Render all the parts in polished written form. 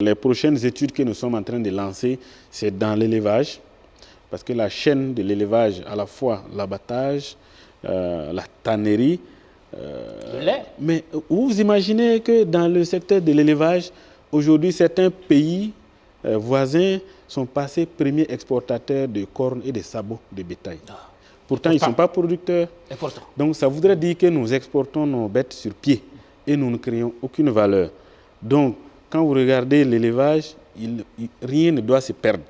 Les prochaines études que nous sommes en train de lancer, c'est dans l'élevage, parce que la chaîne de l'élevage, à la fois l'abattage, la tannerie, le lait. Mais vous imaginez que dans le secteur de l'élevage, aujourd'hui, certains pays voisins sont passés premiers exportateurs de cornes et de sabots de bétail. Pourtant, ils ne sont pas producteurs. Donc, ça voudrait dire que nous exportons nos bêtes sur pied et nous ne créons aucune valeur. Donc, quand vous regardez l'élevage, rien ne doit se perdre.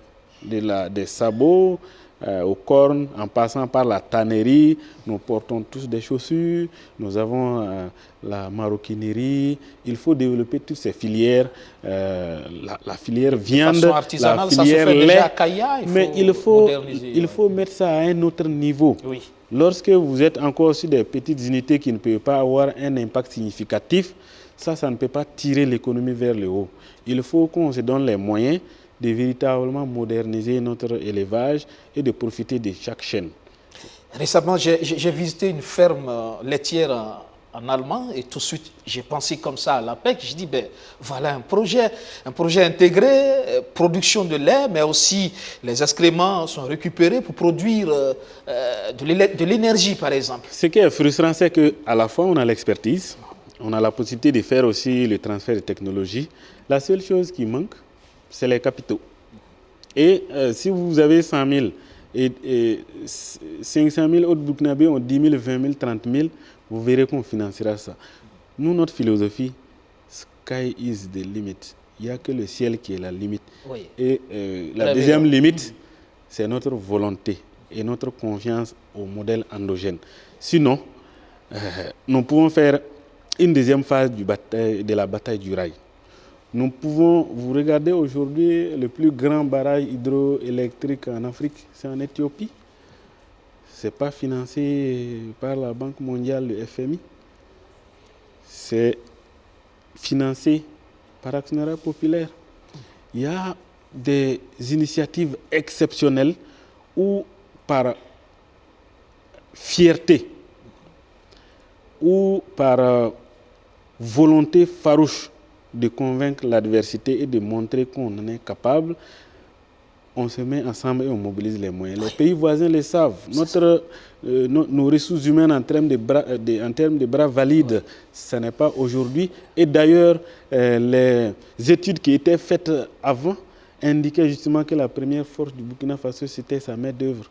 Des sabots aux cornes, en passant par la tannerie, nous portons tous des chaussures, nous avons la maroquinerie. Il faut développer toutes ces filières, la filière viande, la filière lait, mais il faut mettre ça à un autre niveau. Oui. Lorsque vous êtes encore sur des petites unités qui ne peuvent pas avoir un impact significatif, ça ne peut pas tirer l'économie vers le haut. Il faut qu'on se donne les moyens de véritablement moderniser notre élevage et de profiter de chaque chaîne. Récemment, j'ai visité une ferme laitière en Allemagne et tout de suite, j'ai pensé comme ça à l'APEC. Je dis, ben, voilà un projet intégré, production de lait, mais aussi les excréments sont récupérés pour produire de l'énergie, par exemple. Ce qui est frustrant, c'est qu'à la fois, on a l'expertise, on a la possibilité de faire aussi le transfert de technologie. La seule chose qui manque, c'est les capitaux. Et si vous avez 100 000 et 500 000 autres Burkinabés ont 10 000, 20 000, 30 000, vous verrez qu'on financera ça. Nous, notre philosophie, sky is the limit. Il n'y a que le ciel qui est la limite. Oui. Et la deuxième limite, c'est notre volonté et notre confiance au modèle endogène. Sinon, nous pouvons faire une deuxième phase de la bataille du rail. Nous pouvons, vous regardez aujourd'hui, le plus grand barrage hydroélectrique en Afrique, c'est en Éthiopie. Ce n'est pas financé par la Banque mondiale, le FMI. C'est financé par actionnariat populaire. Il y a des initiatives exceptionnelles où, par fierté ou par volonté farouche de convaincre l'adversité et de montrer qu'on en est capable, on se met ensemble et on mobilise les moyens. Les pays voisins le savent. Nos ressources humaines en termes de bras valides, ce n'est pas aujourd'hui. Et d'ailleurs, les études qui étaient faites avant indiquaient justement que la première force du Burkina Faso, c'était sa main-d'œuvre.